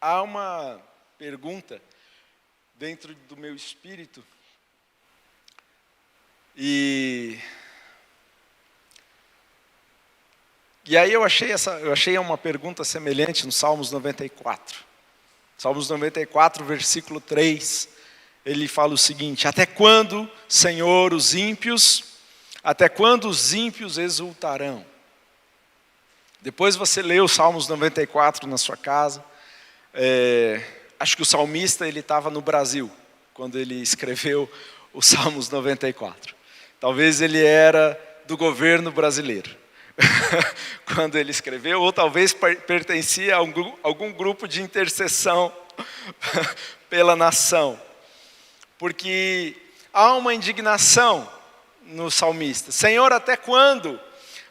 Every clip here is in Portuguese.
há uma pergunta dentro do meu espírito e aí eu achei uma pergunta semelhante no Salmos 94. Salmos 94, versículo 3, ele fala o seguinte: até quando, Senhor, até quando os ímpios exultarão? Depois você lê o Salmos 94 na sua casa. Acho que o salmista ele estava no Brasil quando ele escreveu o Salmos 94. Talvez ele era do governo brasileiro quando ele escreveu, ou talvez pertencia a algum grupo de intercessão pela nação. Porque há uma indignação no salmista. Senhor, até quando?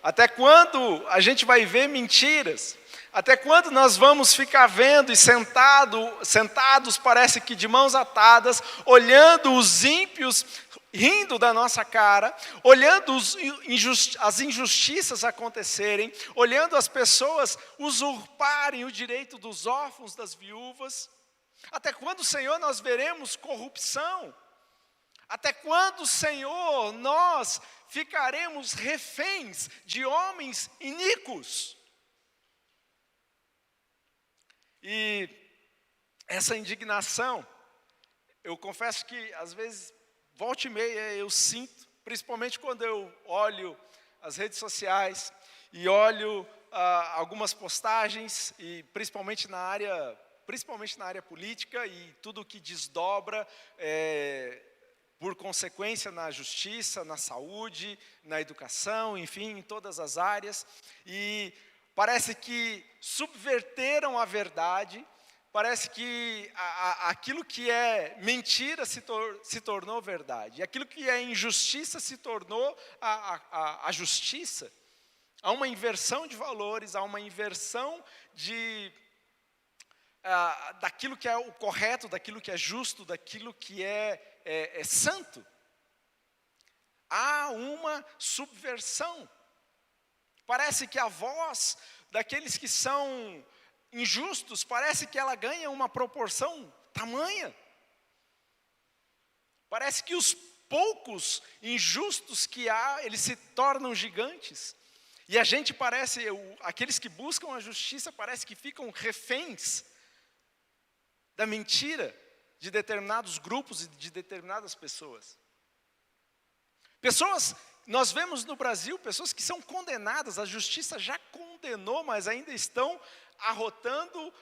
Até quando a gente vai ver mentiras? Até quando nós vamos ficar vendo e sentados, parece que de mãos atadas, olhando os ímpios rindo da nossa cara, olhando as injustiças acontecerem, olhando as pessoas usurparem o direito dos órfãos, das viúvas? Até quando, Senhor, nós veremos corrupção? Até quando, Senhor, nós ficaremos reféns de homens iníquos? E essa indignação, eu confesso que às vezes, volta e meia, eu sinto, principalmente quando eu olho as redes sociais e olho algumas postagens, e principalmente na área política e tudo que desdobra por consequência na justiça, na saúde, na educação, enfim, em todas as áreas. E parece que subverteram a verdade, parece que aquilo que é mentira se tornou verdade, e aquilo que é injustiça se tornou a justiça. Há uma inversão de valores, há uma inversão daquilo que é o correto, daquilo que é justo, daquilo que é santo. Há uma subversão. Parece que a voz daqueles que são injustos, parece que ela ganha uma proporção tamanha. Parece que os poucos injustos que há, eles se tornam gigantes. E a gente aqueles que buscam a justiça, parece que ficam reféns da mentira de determinados grupos e de determinadas pessoas. Nós vemos no Brasil pessoas que são condenadas, a justiça já condenou, mas ainda estão arrotando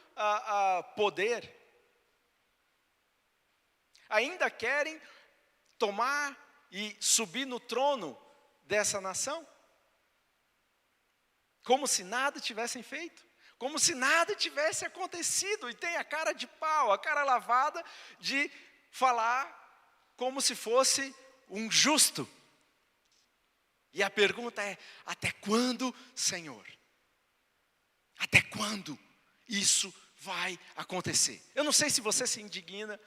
poder. Ainda querem tomar e subir no trono dessa nação. Como se nada tivessem feito. Como se nada tivesse acontecido. E tem a cara de pau, a cara lavada de falar como se fosse um justo. E a pergunta é: até quando, Senhor? Até quando isso vai acontecer? Eu não sei se você se indigna,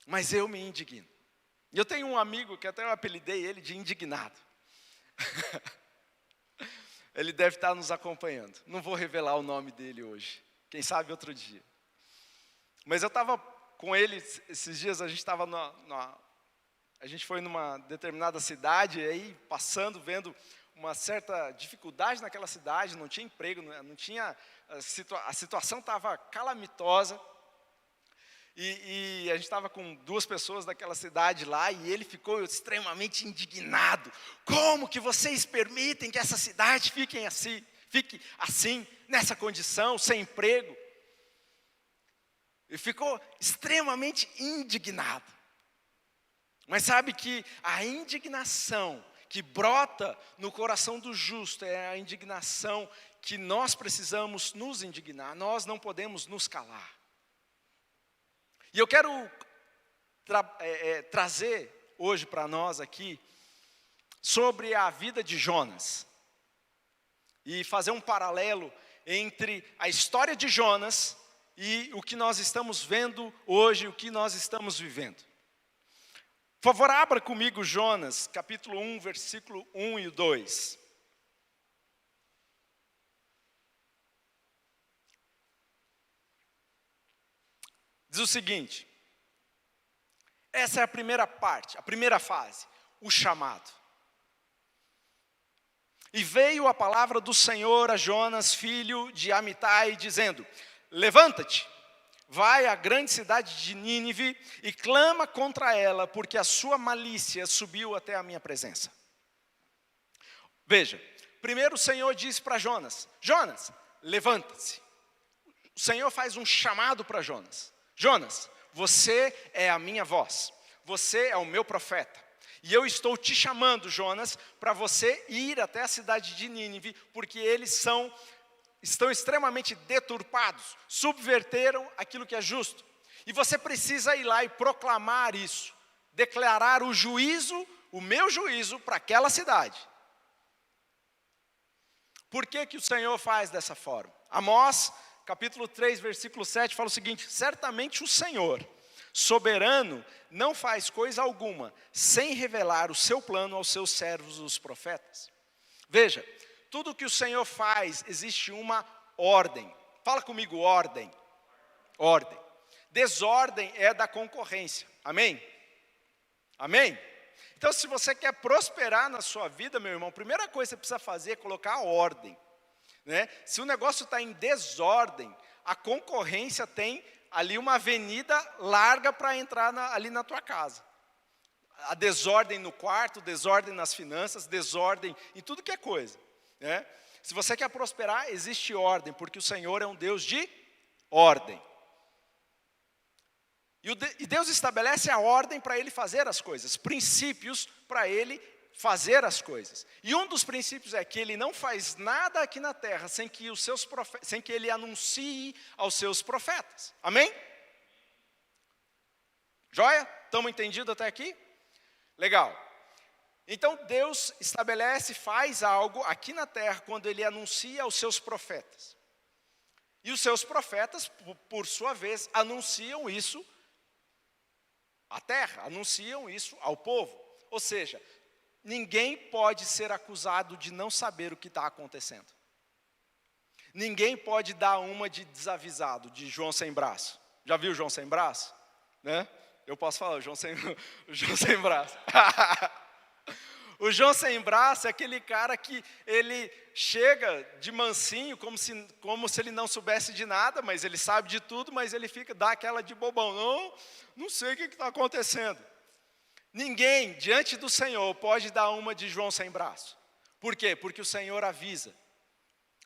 mas eu me indigno. E eu tenho um amigo que até eu apelidei ele de indignado. Ele deve estar nos acompanhando. Não vou revelar o nome dele hoje. Quem sabe outro dia. Mas eu estava com ele esses dias, a gente foi numa determinada cidade, aí passando, vendo uma certa dificuldade naquela cidade, não tinha emprego, não tinha, a situação estava calamitosa, e a gente estava com 2 pessoas daquela cidade lá, e ele ficou extremamente indignado. Como que vocês permitem que essa cidade fique assim, nessa condição, sem emprego? Ele ficou extremamente indignado. Mas sabe que a indignação que brota no coração do justo é a indignação que nós precisamos nos indignar. Nós não podemos nos calar. E eu quero trazer hoje para nós aqui sobre a vida de Jonas. E fazer um paralelo entre a história de Jonas e o que nós estamos vendo hoje, o que nós estamos vivendo. Por favor, abra comigo Jonas, capítulo 1, versículo 1 e 2. Diz o seguinte: essa é a primeira parte, a primeira fase, o chamado. E veio a palavra do Senhor a Jonas, filho de Amitai, dizendo: levanta-te, vai à grande cidade de Nínive e clama contra ela, porque a sua malícia subiu até a minha presença. Veja, primeiro o Senhor disse para Jonas: Jonas, levanta-se. O Senhor faz um chamado para Jonas: Jonas, você é a minha voz, você é o meu profeta. E eu estou te chamando, Jonas, para você ir até a cidade de Nínive, porque eles estão extremamente deturpados, subverteram aquilo que é justo. E você precisa ir lá e proclamar isso, declarar o juízo, o meu juízo, para aquela cidade. Por que que o Senhor faz dessa forma? Amós, capítulo 3, versículo 7, fala o seguinte: certamente o Senhor, soberano, não faz coisa alguma, sem revelar o seu plano aos seus servos, os profetas. Veja, tudo que o Senhor faz, existe uma ordem. Fala comigo, ordem. Ordem. Desordem é da concorrência. Amém? Amém? Então, se você quer prosperar na sua vida, meu irmão, a primeira coisa que você precisa fazer é colocar a ordem. Né? Se o negócio está em desordem, a concorrência tem ali uma avenida larga para entrar ali na tua casa. A desordem no quarto, desordem nas finanças, desordem em tudo que é coisa. Né? Se você quer prosperar, existe ordem, porque o Senhor é um Deus de ordem. E Deus estabelece a ordem para Ele fazer as coisas, princípios para Ele fazer as coisas. E um dos princípios é que Ele não faz nada aqui na terra sem que Ele anuncie aos seus profetas. Amém? Joia? Estamos entendidos até aqui? Legal. Então Deus estabelece, faz algo aqui na terra quando Ele anuncia aos seus profetas. E os seus profetas, por sua vez, anunciam isso à terra, anunciam isso ao povo. Ou seja, ninguém pode ser acusado de não saber o que está acontecendo. Ninguém pode dar uma de desavisado, de João sem braço. Já viu o João sem braço? Né? Eu posso falar, o João sem braço. O João sem braço é aquele cara que ele chega de mansinho, como se ele não soubesse de nada, mas ele sabe de tudo, mas ele dá aquela de bobão. Não sei o que está acontecendo. Ninguém, diante do Senhor, pode dar uma de João sem braço. Por quê? Porque o Senhor avisa.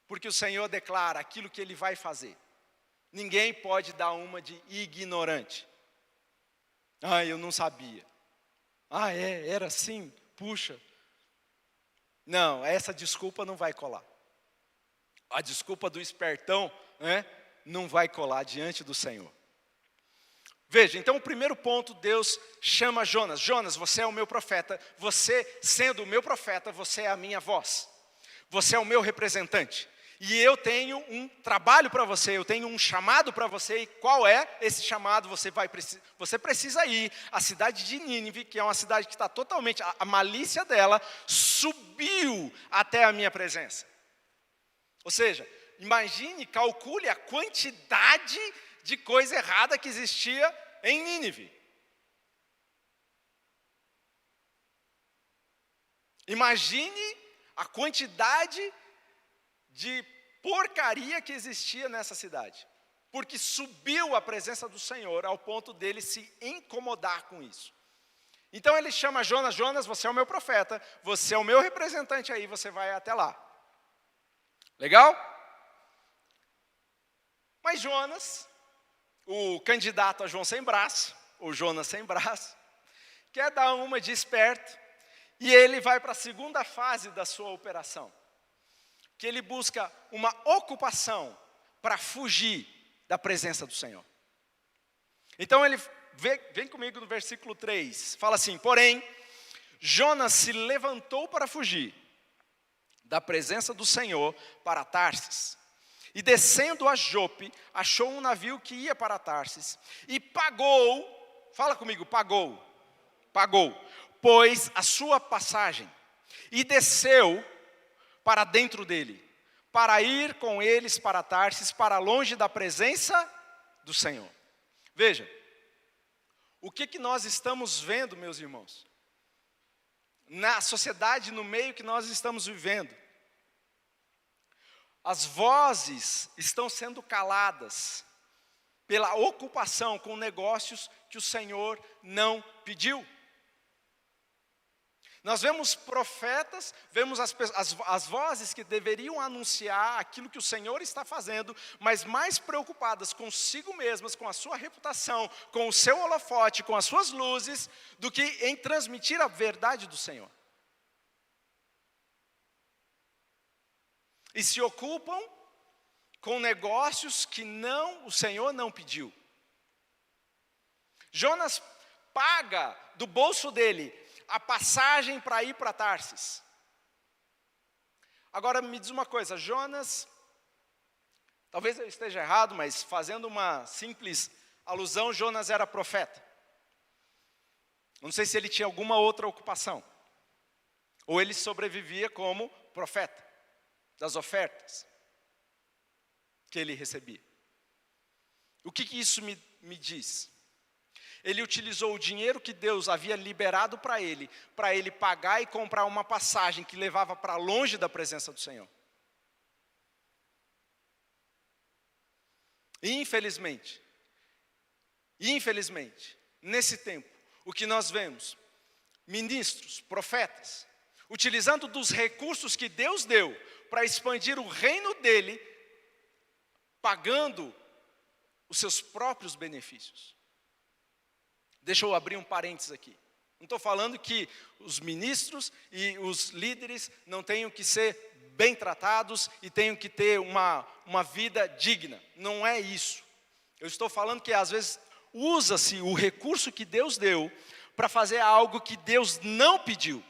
Porque o Senhor declara aquilo que Ele vai fazer. Ninguém pode dar uma de ignorante. Eu não sabia. Era assim? Puxa. Não, essa desculpa não vai colar. A desculpa do espertão, né, não vai colar diante do Senhor. Veja, então o primeiro ponto, Deus chama Jonas. Jonas, você é o meu profeta. Você, sendo o meu profeta, você é a minha voz. Você é o meu representante. E eu tenho um trabalho para você, eu tenho um chamado para você. E qual é esse chamado? Você precisa ir à cidade de Nínive, que é uma cidade que está totalmente, a malícia dela subiu até a minha presença. Ou seja, imagine, calcule a quantidade de coisa errada que existia em Nínive. Imagine a quantidade de porcaria que existia nessa cidade. Porque subiu a presença do Senhor ao ponto dele se incomodar com isso. Então ele chama Jonas: Jonas, você é o meu profeta, você é o meu representante aí, você vai até lá. Legal? Mas Jonas, o candidato a João sem braço, ou Jonas sem braço, quer dar uma de esperto, e ele vai para a segunda fase da sua operação. Que ele busca uma ocupação para fugir da presença do Senhor. Então ele vem comigo no versículo 3, fala assim: porém, Jonas se levantou para fugir da presença do Senhor para Tarsis. E descendo a Jope, achou um navio que ia para Tarsis. E pagou, fala comigo, pagou, pois a sua passagem. E desceu para dentro dele, para ir com eles para Tarsis, para longe da presença do Senhor. Veja, o que nós estamos vendo, meus irmãos? Na sociedade, no meio que nós estamos vivendo. As vozes estão sendo caladas pela ocupação com negócios que o Senhor não pediu. Nós vemos profetas, vemos as vozes que deveriam anunciar aquilo que o Senhor está fazendo, mas mais preocupadas consigo mesmas, com a sua reputação, com o seu holofote, com as suas luzes, do que em transmitir a verdade do Senhor. E se ocupam com negócios que o Senhor não pediu. Jonas paga do bolso dele a passagem para ir para Tarsis. Agora me diz uma coisa, Jonas, talvez eu esteja errado, mas fazendo uma simples alusão, Jonas era profeta. Não sei se ele tinha alguma outra ocupação, ou ele sobrevivia como profeta das ofertas que ele recebia. O que isso me diz? Ele utilizou o dinheiro que Deus havia liberado para ele pagar e comprar uma passagem que levava para longe da presença do Senhor. E infelizmente, nesse tempo, o que nós vemos, ministros, profetas, utilizando dos recursos que Deus deu para expandir o reino dele, pagando os seus próprios benefícios. Deixa eu abrir um parênteses aqui. Não estou falando que os ministros e os líderes não tenham que ser bem tratados e tenham que ter uma vida digna. Não é isso. Eu estou falando que às vezes usa-se o recurso que Deus deu para fazer algo que Deus não pediu.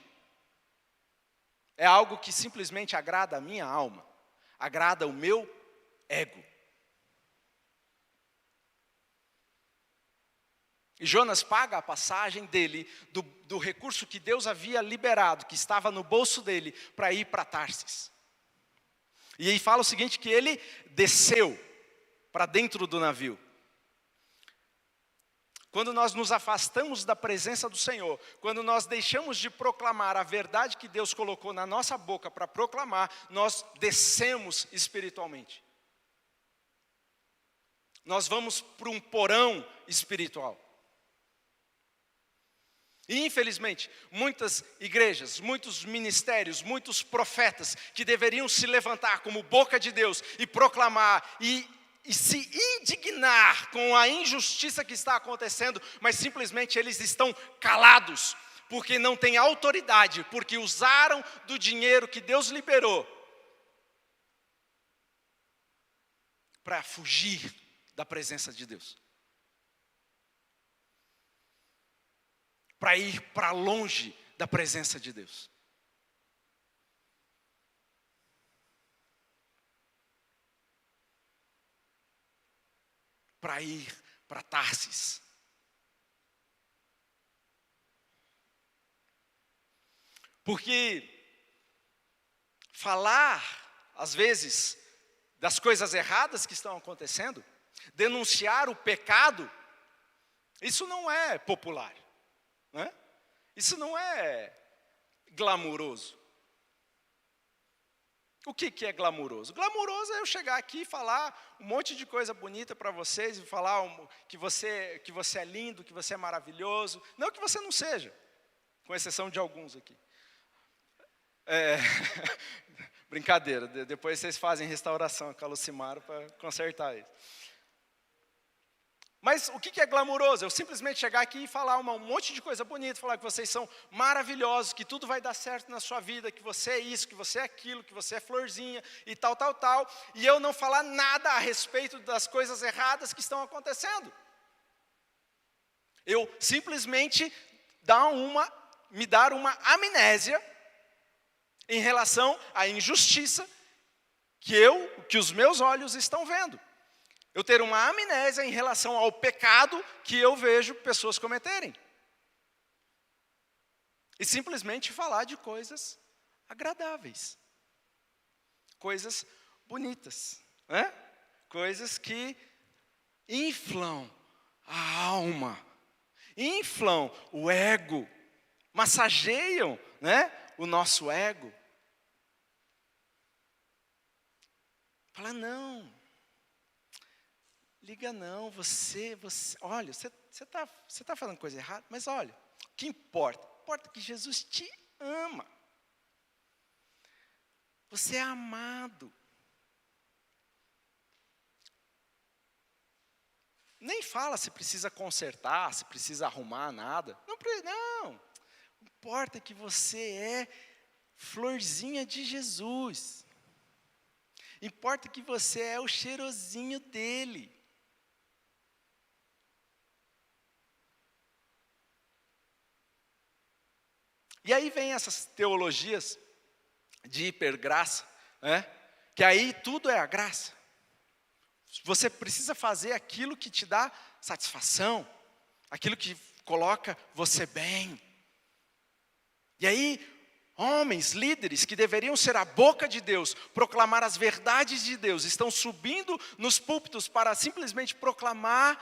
É algo que simplesmente agrada a minha alma, agrada o meu ego. E Jonas paga a passagem dele, do recurso que Deus havia liberado, que estava no bolso dele, para ir para Tarsis. E aí fala o seguinte, que ele desceu para dentro do navio. Quando nós nos afastamos da presença do Senhor, quando nós deixamos de proclamar a verdade que Deus colocou na nossa boca para proclamar, nós descemos espiritualmente. Nós vamos para um porão espiritual. E infelizmente, muitas igrejas, muitos ministérios, muitos profetas que deveriam se levantar como boca de Deus e proclamar e se indignar com a injustiça que está acontecendo, mas simplesmente eles estão calados, porque não têm autoridade, porque usaram do dinheiro que Deus liberou para fugir da presença de Deus. Para ir para longe da presença de Deus. Para ir para Tarsis. Porque falar, às vezes, das coisas erradas que estão acontecendo, denunciar o pecado, isso não é popular. Né? Isso não é glamuroso. O que é glamuroso? Glamuroso é eu chegar aqui e falar um monte de coisa bonita para vocês, e falar que você é lindo, que você é maravilhoso. Não que você não seja, com exceção de alguns aqui. Brincadeira, depois vocês fazem restauração com a Lucimara para consertar isso. Mas o que é glamuroso? Eu simplesmente chegar aqui e falar um monte de coisa bonita, falar que vocês são maravilhosos, que tudo vai dar certo na sua vida, que você é isso, que você é aquilo, que você é florzinha e tal, e eu não falar nada a respeito das coisas erradas que estão acontecendo. Eu simplesmente me dar uma amnésia em relação à injustiça que os meus olhos estão vendo. Eu ter uma amnésia em relação ao pecado que eu vejo pessoas cometerem. E simplesmente falar de coisas agradáveis. Coisas bonitas. Né? Coisas que inflam a alma, inflam o ego, massageiam, né, o nosso ego. Fala, não, liga não, olha, você tá falando coisa errada, mas olha, o que importa? Importa que Jesus te ama. Você é amado. Nem fala se precisa consertar, se precisa arrumar nada. Não. Importa que você é florzinha de Jesus. Importa que você é o cheirosinho dele. E aí vem essas teologias de hipergraça, né? Que aí tudo é a graça. Você precisa fazer aquilo que te dá satisfação, aquilo que coloca você bem. E aí, homens, líderes que deveriam ser a boca de Deus, proclamar as verdades de Deus, estão subindo nos púlpitos para simplesmente proclamar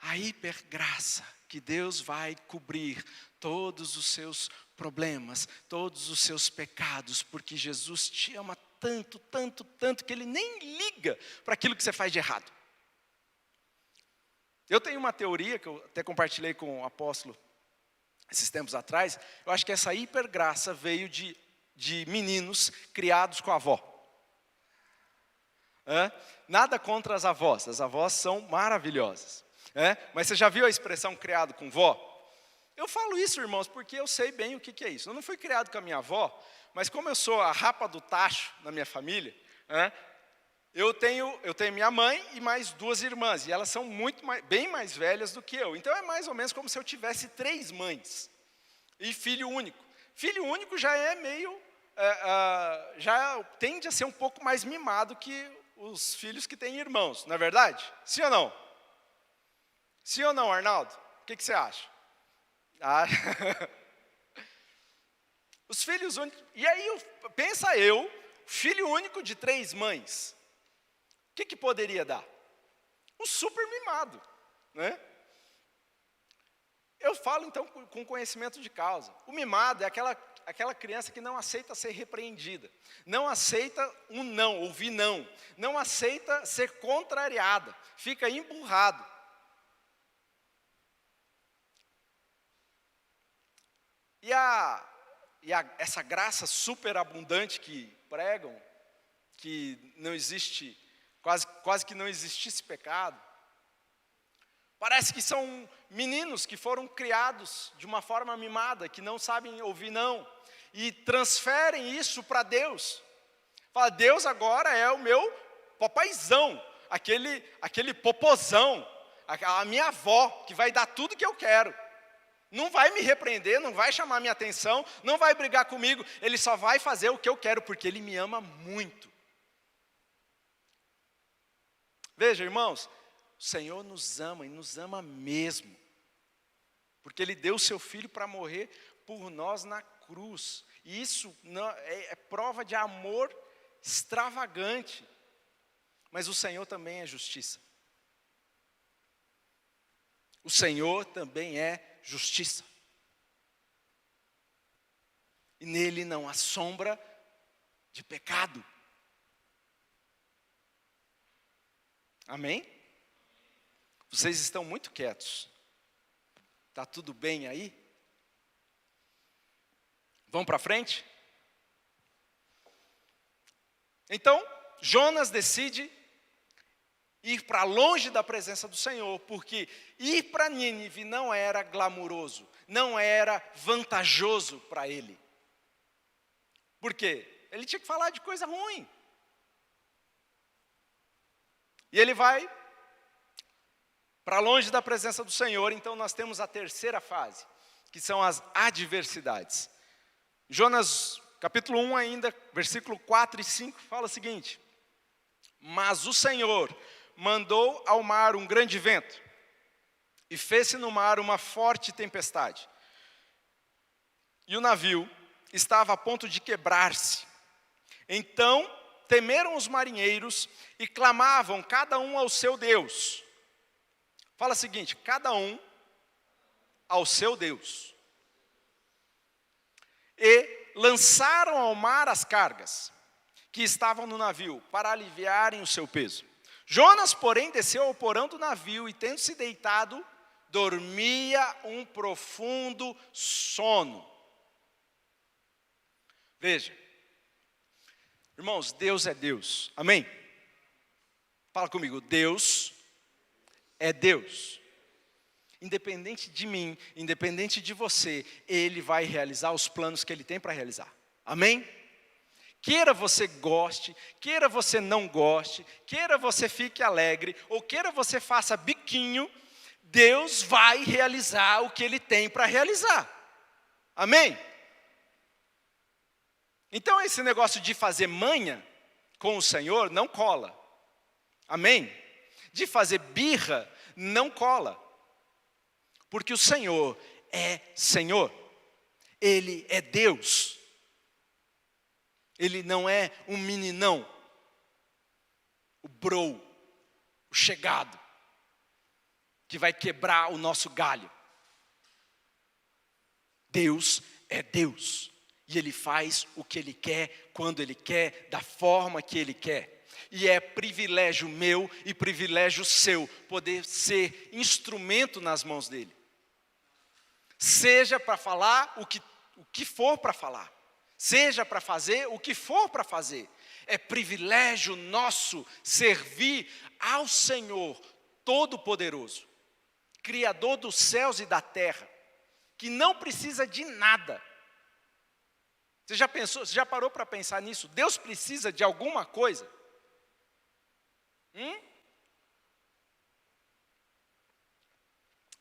a hipergraça, que Deus vai cobrir todos os seus problemas, todos os seus pecados, porque Jesus te ama tanto, tanto, tanto, que Ele nem liga para aquilo que você faz de errado. Eu tenho uma teoria, que eu até compartilhei com o apóstolo esses tempos atrás. Eu acho que essa hipergraça veio de meninos criados com a avó. Nada contra as avós são maravilhosas. Mas você já viu a expressão criado com vó? Eu falo isso, irmãos, porque eu sei bem o que é isso. Eu não fui criado com a minha avó, mas como eu sou a rapa do tacho na minha família, eu tenho minha mãe e mais 2 irmãs, e elas são bem mais velhas do que eu. Então é mais ou menos como se eu tivesse 3 mães e filho único. Filho único já é meio, já tende a ser um pouco mais mimado que os filhos que têm irmãos, não é verdade? Sim ou não? Sim ou não, Arnaldo? O que você acha? Os filhos únicos. E aí, pensa filho único de 3 mães. O que poderia dar? Um super mimado, né? Eu falo então com conhecimento de causa. O mimado é aquela criança que não aceita ser repreendida, não aceita ouvir não aceita ser contrariada, fica emburrado. E essa graça superabundante que pregam, que não existe, quase que não existisse pecado, parece que são meninos que foram criados de uma forma mimada, que não sabem ouvir não, e transferem isso para Deus. Fala, Deus agora é o meu papaizão, aquele popozão, a minha avó, que vai dar tudo que eu quero. Não vai me repreender, não vai chamar minha atenção, não vai brigar comigo, Ele só vai fazer o que eu quero, porque Ele me ama muito. Veja, irmãos, o Senhor nos ama, e nos ama mesmo. Porque Ele deu o seu Filho para morrer por nós na cruz. E isso é prova de amor extravagante. Mas o Senhor também é justiça. O Senhor também é justiça. E nele não há sombra de pecado. Amém? Vocês estão muito quietos. Está tudo bem aí? Vamos para frente? Então, Jonas decide ir para longe da presença do Senhor, porque ir para Nínive não era glamuroso, não era vantajoso para ele. Por quê? Ele tinha que falar de coisa ruim. E ele vai para longe da presença do Senhor. Então nós temos a terceira fase, que são as adversidades. Jonas, capítulo 1 ainda, versículo 4 e 5, fala o seguinte: mas o Senhor mandou ao mar um grande vento, e fez-se no mar uma forte tempestade. E o navio estava a ponto de quebrar-se. Então temeram os marinheiros e clamavam cada um ao seu Deus. Fala o seguinte: cada um ao seu Deus. E lançaram ao mar as cargas que estavam no navio, para aliviarem o seu peso. Jonas, porém, desceu ao porão do navio e, tendo se deitado, dormia um profundo sono. Veja, irmãos, Deus é Deus, amém? Fala comigo, Deus é Deus. Independente de mim, independente de você, Ele vai realizar os planos que Ele tem para realizar, amém? Queira você goste, queira você não goste, queira você fique alegre, ou queira você faça biquinho, Deus vai realizar o que Ele tem para realizar, amém? Então esse negócio de fazer manha com o Senhor não cola, amém? De fazer birra não cola, porque o Senhor é Senhor, Ele é Deus, Ele não é um meninão, o bro, o chegado, que vai quebrar o nosso galho. Deus é Deus, e Ele faz o que Ele quer, quando Ele quer, da forma que Ele quer. E é privilégio meu e privilégio seu poder ser instrumento nas mãos dEle. Seja para falar o que for para falar, seja para fazer o que for para fazer. É privilégio nosso servir ao Senhor Todo-Poderoso, Criador dos céus e da terra, que não precisa de nada. Você já pensou, você já parou para pensar nisso? Deus precisa de alguma coisa?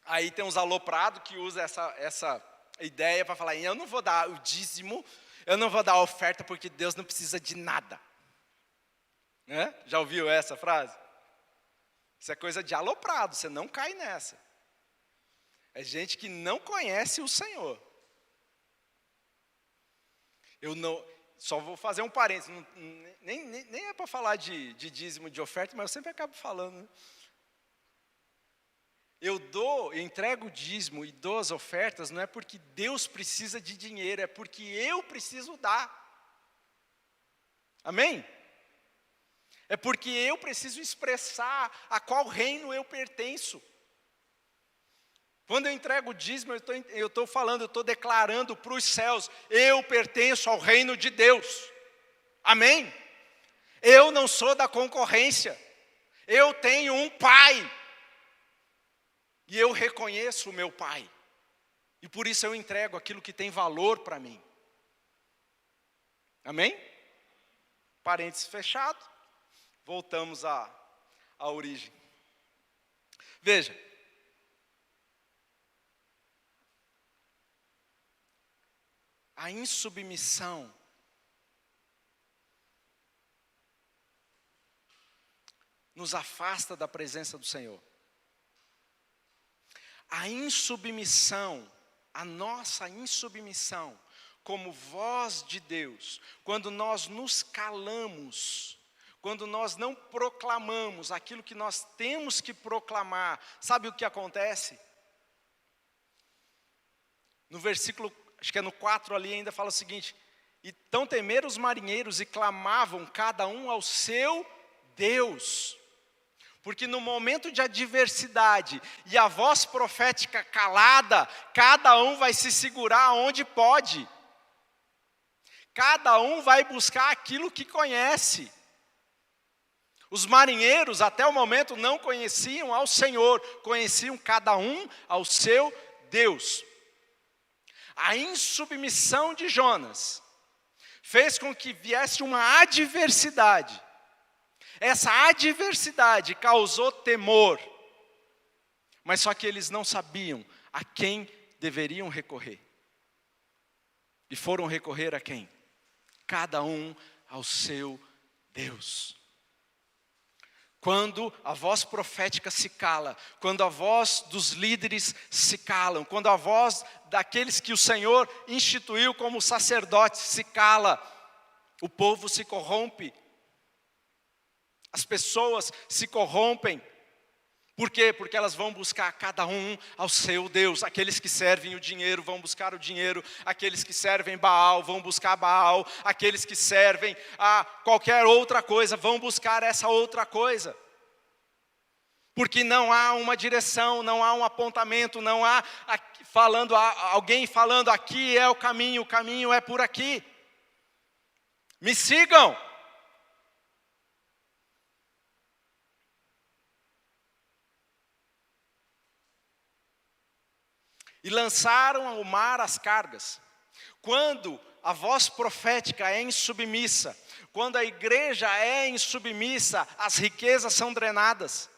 Aí tem uns aloprados que usam essa ideia para falar: eu não vou dar o dízimo, eu não vou dar a oferta porque Deus não precisa de nada. Né? Já ouviu essa frase? Isso é coisa de aloprado, você não cai nessa. É gente que não conhece o Senhor. Eu não, só vou fazer um parênteses, nem é para falar de dízimo, de oferta, mas eu sempre acabo falando, né? Eu entrego o dízimo e dou as ofertas, não é porque Deus precisa de dinheiro, é porque eu preciso dar. Amém? É porque eu preciso expressar a qual reino eu pertenço. Quando eu entrego o dízimo, eu estou falando, eu estou declarando para os céus: eu pertenço ao reino de Deus. Amém? Eu não sou da concorrência. Eu tenho um Pai. E eu reconheço o meu Pai. E por isso eu entrego aquilo que tem valor para mim. Amém? Parênteses fechado. Voltamos à origem. Veja. A insubmissão nos afasta da presença do Senhor. A insubmissão, a nossa insubmissão, como voz de Deus, quando nós nos calamos, quando nós não proclamamos aquilo que nós temos que proclamar, sabe o que acontece? No versículo, acho que é no 4 ali, ainda fala o seguinte: então temeram os marinheiros e clamavam cada um ao seu Deus. Porque no momento de adversidade e a voz profética calada, cada um vai se segurar onde pode. Cada um vai buscar aquilo que conhece. Os marinheiros até o momento não conheciam ao Senhor, conheciam cada um ao seu Deus. A insubmissão de Jonas fez com que viesse uma adversidade. Essa adversidade causou temor, mas só que eles não sabiam a quem deveriam recorrer. E foram recorrer a quem? Cada um ao seu Deus. Quando a voz profética se cala, quando a voz dos líderes se calam, quando a voz daqueles que o Senhor instituiu como sacerdotes se cala, o povo se corrompe. As pessoas se corrompem, Por quê? Porque elas vão buscar cada um ao seu Deus. Aqueles que servem o dinheiro vão buscar o dinheiro. Aqueles que servem Baal vão buscar Baal. Aqueles que servem a qualquer outra coisa vão buscar essa outra coisa. Porque não há uma direção, não há um apontamento, não há alguém falando aqui é o caminho é por aqui. Me sigam. E lançaram ao mar as cargas. Quando a voz profética é insubmissa, quando a igreja é insubmissa, as riquezas são drenadas.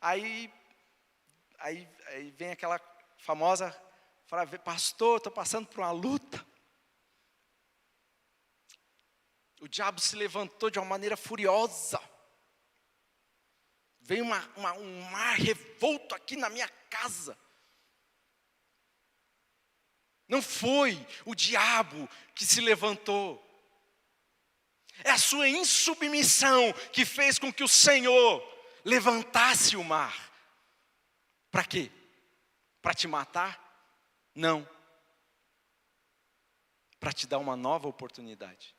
Aí vem aquela famosa frase: pastor, estou passando por uma luta. O diabo se levantou de uma maneira furiosa. Veio um mar revolto aqui na minha casa. Não foi o diabo que se levantou. É a sua insubmissão que fez com que o Senhor levantasse o mar. Para quê? Para te matar? Não. Para te dar uma nova oportunidade.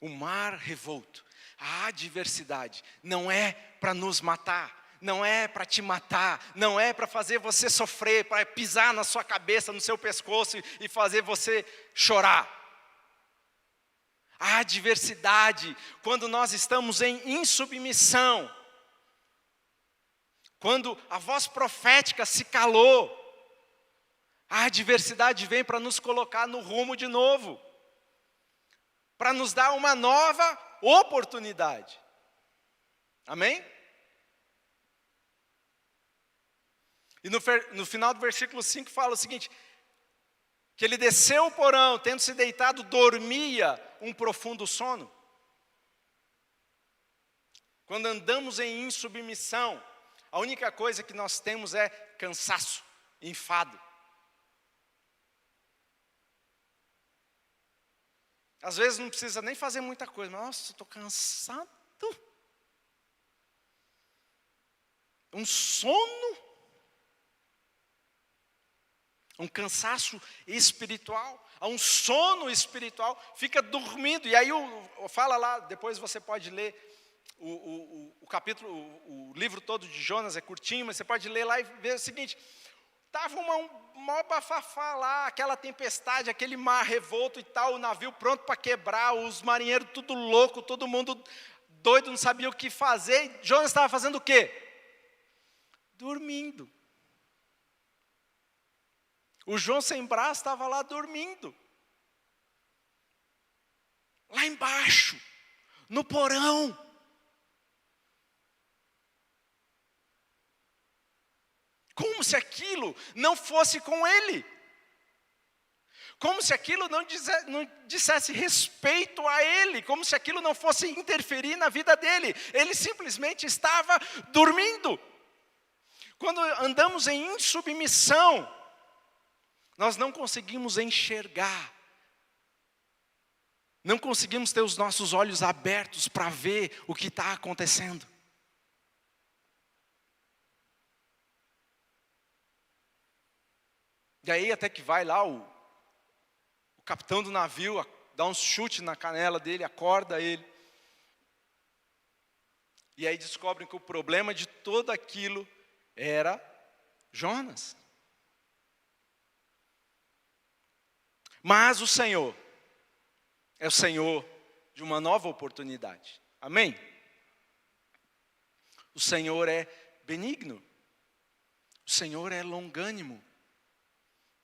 O mar revolto, a adversidade, não é para nos matar, não é para te matar, não é para fazer você sofrer, para pisar na sua cabeça, no seu pescoço e fazer você chorar. A adversidade, quando nós estamos em insubmissão, quando a voz profética se calou, a adversidade vem para nos colocar no rumo de novo. Para nos dar uma nova oportunidade. Amém? E no final do versículo 5 fala o seguinte: que ele desceu o porão, tendo se deitado, dormia um profundo sono. Quando andamos em insubmissão, a única coisa que nós temos é cansaço, enfado. Às vezes não precisa nem fazer muita coisa, mas nossa, estou cansado. Um sono. Um cansaço espiritual. Um sono espiritual. Fica dormindo. E aí fala lá, depois você pode ler o capítulo, o livro todo de Jonas, é curtinho, mas você pode ler lá e ver o seguinte: estava um maior bafafá lá, aquela tempestade, aquele mar revolto e tal, o navio pronto para quebrar, os marinheiros tudo louco, todo mundo doido, não sabia o que fazer. E Jonas estava fazendo o quê? Dormindo. O João sem braço estava lá dormindo. Lá embaixo, no porão. Como se aquilo não fosse com ele. Como se aquilo não dissesse respeito a ele. Como se aquilo não fosse interferir na vida dele. Ele simplesmente estava dormindo. Quando andamos em insubmissão, nós não conseguimos enxergar. Não conseguimos ter os nossos olhos abertos para ver o que está acontecendo. E aí até que vai lá o capitão do navio, dá um chute na canela dele, acorda ele. E aí descobrem que o problema de tudo aquilo era Jonas. Mas o Senhor é o Senhor de uma nova oportunidade. Amém? O Senhor é benigno. O Senhor é longânimo.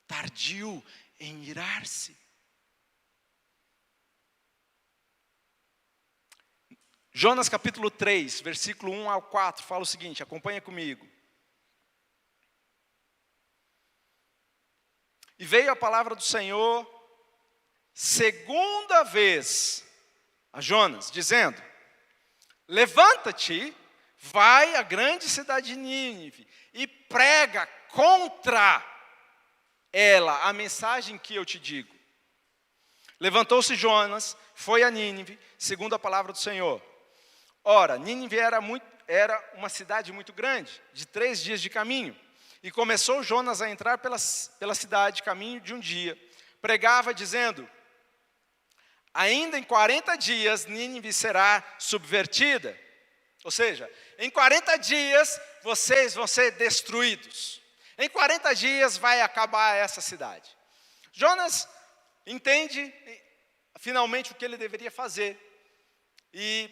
Tardio em irar-se. Jonas capítulo 3, versículo 1 ao 4, fala o seguinte, acompanha comigo. E veio a palavra do Senhor, segunda vez, a Jonas, dizendo: levanta-te, vai à grande cidade de Nínive, e prega contra ela a mensagem que eu te digo. Levantou-se Jonas, foi a Nínive, segundo a palavra do Senhor. Ora, Nínive era uma cidade muito grande, de 3 dias de caminho. E começou Jonas a entrar pela cidade, caminho de um dia. Pregava dizendo: ainda em 40 dias Nínive será subvertida. Ou seja, em 40 dias vocês vão ser destruídos. Em 40 dias vai acabar essa cidade. Jonas entende finalmente o que ele deveria fazer. E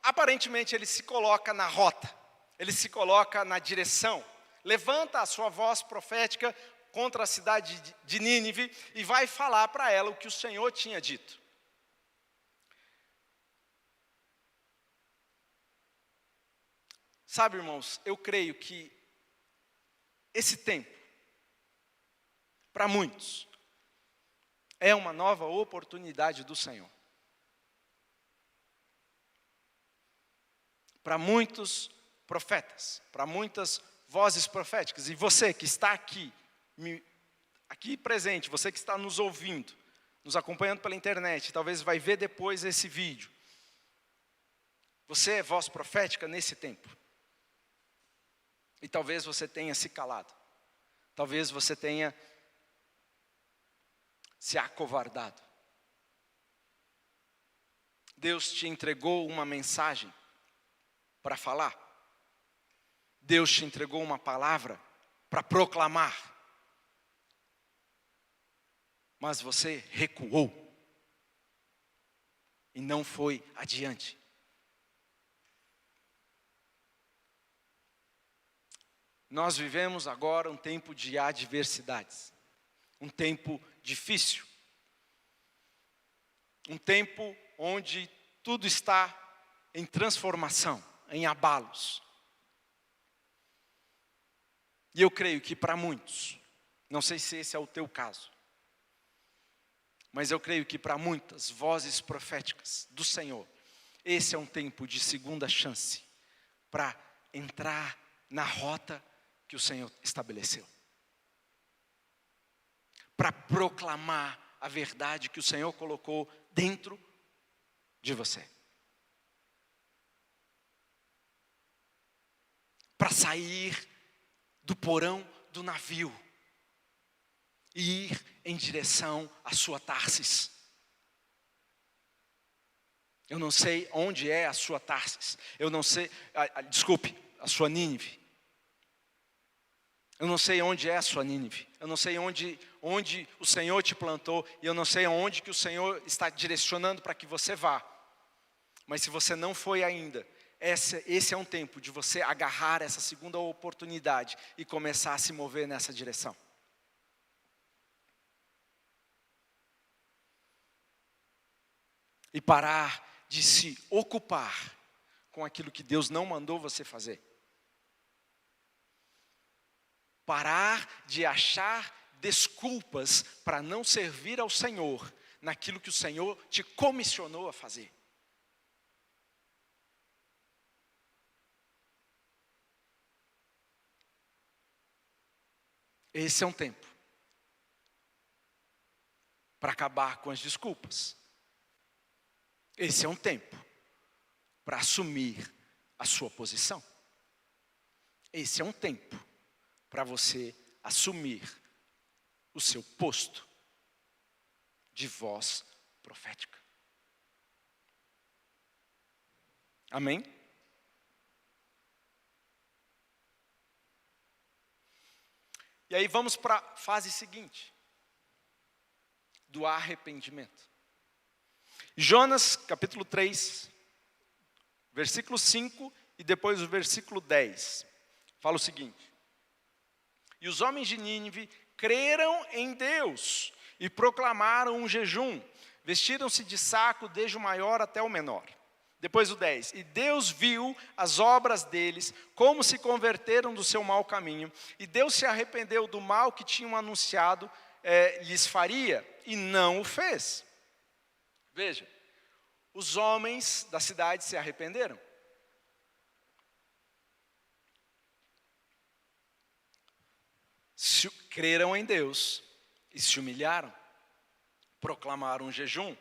aparentemente ele se coloca na rota. Ele se coloca na direção. Levanta a sua voz profética contra a cidade de Nínive e vai falar para ela o que o Senhor tinha dito. Sabe, irmãos, eu creio que esse tempo, para muitos, é uma nova oportunidade do Senhor. Para muitos profetas, para muitas vozes proféticas, e você que está aqui presente, você que está nos ouvindo, nos acompanhando pela internet, talvez vai ver depois esse vídeo. Você é voz profética nesse tempo. E talvez você tenha se calado. Talvez você tenha se acovardado. Deus te entregou uma mensagem para falar. Deus te entregou uma palavra para proclamar. Mas você recuou. E não foi adiante. Nós vivemos agora um tempo de adversidades. Um tempo difícil. Um tempo onde tudo está em transformação, em abalos. E eu creio que para muitos, não sei se esse é o teu caso, mas eu creio que para muitas vozes proféticas do Senhor, esse é um tempo de segunda chance para entrar na rota que o Senhor estabeleceu. Para proclamar a verdade que o Senhor colocou dentro de você. Para sair do porão do navio e ir em direção à sua Tarsis. Eu não sei onde é a sua Tarsis. Eu não sei, a sua Nínive. Eu não sei onde é a sua Nínive. Eu não sei onde o Senhor te plantou. E eu não sei onde que o Senhor está direcionando para que você vá. Mas se você não foi ainda, esse é um tempo de você agarrar essa segunda oportunidade e começar a se mover nessa direção. E parar de se ocupar com aquilo que Deus não mandou você fazer. Parar de achar desculpas para não servir ao Senhor naquilo que o Senhor te comissionou a fazer. Esse é um tempo para acabar com as desculpas. Esse é um tempo para assumir a sua posição. Esse é um tempo para você assumir o seu posto de voz profética. Amém? E aí vamos para a fase seguinte, do arrependimento. Jonas, capítulo 3, versículo 5 e depois o versículo 10. Fala o seguinte: e os homens de Nínive creram em Deus e proclamaram um jejum. Vestiram-se de saco desde o maior até o menor. Depois o 10. E Deus viu as obras deles, como se converteram do seu mau caminho. E Deus se arrependeu do mal que tinham anunciado lhes faria, e não o fez. Veja, os homens da cidade se arrependeram. Creram em Deus e se humilharam. proclamar um jejum,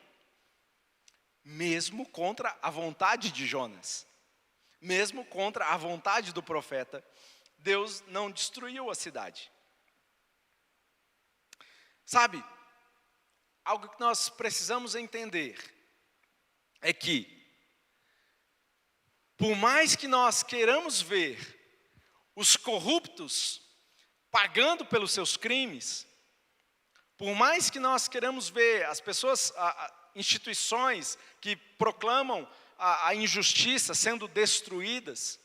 mesmo contra a vontade de Jonas, mesmo contra a vontade do profeta, Deus não destruiu a cidade. Sabe, algo que nós precisamos entender é que, por mais que nós queiramos ver os corruptos pagando pelos seus crimes, por mais que nós queiramos ver as pessoas, instituições que proclamam a injustiça sendo destruídas,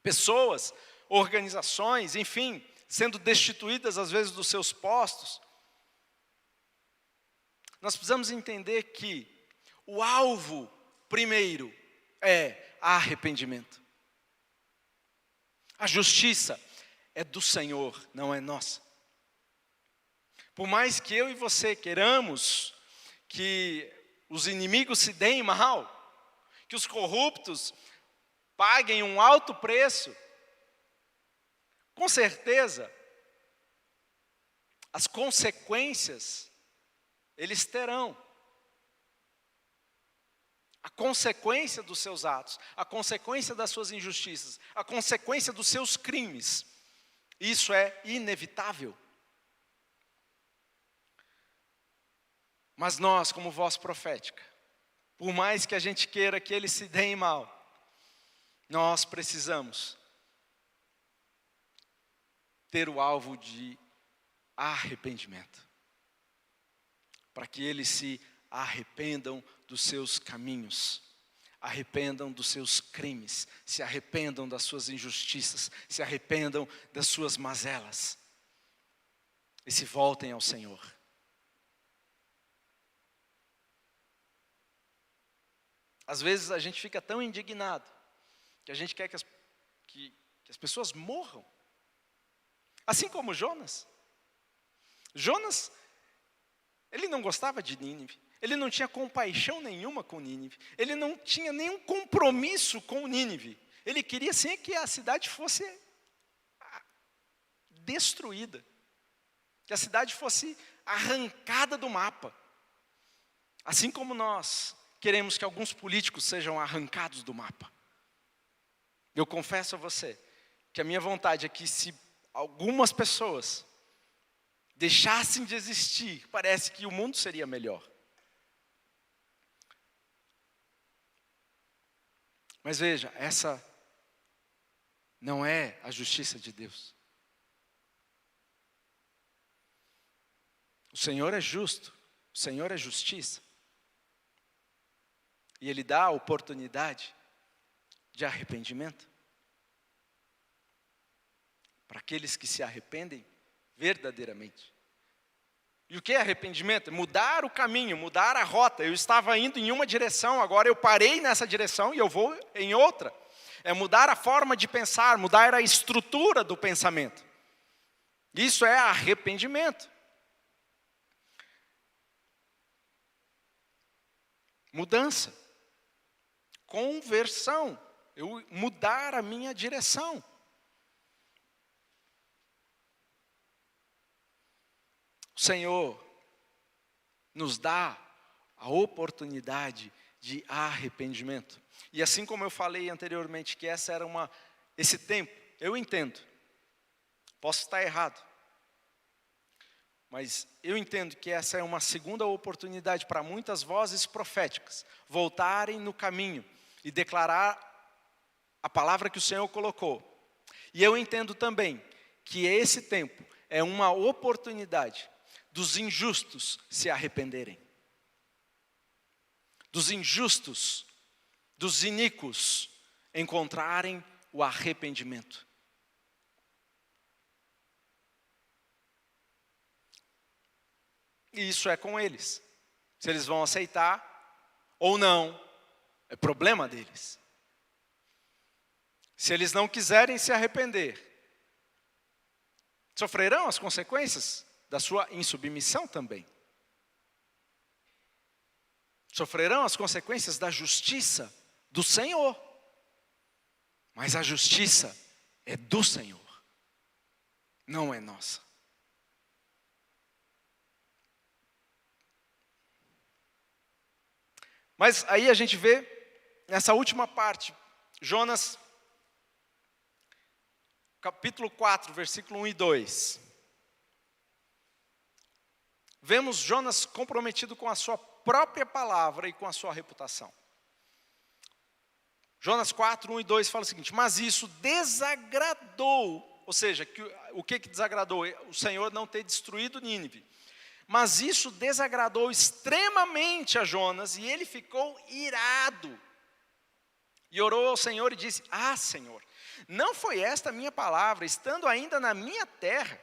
pessoas, organizações, enfim, sendo destituídas às vezes dos seus postos, nós precisamos entender que o alvo primeiro é arrependimento. A justiça é do Senhor, não é nossa. Por mais que eu e você queiramos que os inimigos se deem mal, que os corruptos paguem um alto preço, com certeza, as consequências eles terão. A consequência dos seus atos, a consequência das suas injustiças, a consequência dos seus crimes, isso é inevitável. Mas nós, como voz profética, por mais que a gente queira que eles se deem mal, nós precisamos ter o alvo de arrependimento, para que eles se arrependam dos seus caminhos, arrependam dos seus crimes, se arrependam das suas injustiças, se arrependam das suas mazelas e se voltem ao Senhor. Às vezes a gente fica tão indignado que a gente quer que as pessoas morram. Assim como Jonas. Jonas, ele não gostava de Nínive. Ele não tinha compaixão nenhuma com Nínive. Ele não tinha nenhum compromisso com Nínive. Ele queria sim que a cidade fosse destruída. Que a cidade fosse arrancada do mapa. Assim como nós queremos que alguns políticos sejam arrancados do mapa. Eu confesso a você que a minha vontade é que se algumas pessoas deixassem de existir, parece que o mundo seria melhor. Mas veja, essa não é a justiça de Deus. O Senhor é justo, o Senhor é justiça. E Ele dá a oportunidade de arrependimento para aqueles que se arrependem verdadeiramente. E o que é arrependimento? Mudar o caminho, mudar a rota. Eu estava indo em uma direção, agora eu parei nessa direção e eu vou em outra. É mudar a forma de pensar, mudar a estrutura do pensamento. Isso é arrependimento. Mudança. Conversão. Eu mudar a minha direção. O Senhor nos dá a oportunidade de arrependimento. E assim como eu falei anteriormente que esse tempo, eu entendo, posso estar errado, mas eu entendo que essa é uma segunda oportunidade para muitas vozes proféticas voltarem no caminho e declarar a palavra que o Senhor colocou. E eu entendo também que esse tempo é uma oportunidade dos injustos se arrependerem. Dos injustos, dos iníquos, encontrarem o arrependimento. E isso é com eles. Se eles vão aceitar ou não, é problema deles. Se eles não quiserem se arrepender, sofrerão as consequências da sua insubmissão também. Sofrerão as consequências da justiça do Senhor. Mas a justiça é do Senhor, não é nossa. Mas aí a gente vê, nessa última parte, Jonas, capítulo 4, versículo 1 e 2. Vemos Jonas comprometido com a sua própria palavra e com a sua reputação. Jonas 4, 1 e 2 fala o seguinte: mas isso desagradou, ou seja, o que desagradou? O Senhor não ter destruído Nínive. Mas isso desagradou extremamente a Jonas, e ele ficou irado. E orou ao Senhor e disse: ah, Senhor, não foi esta a minha palavra, estando ainda na minha terra?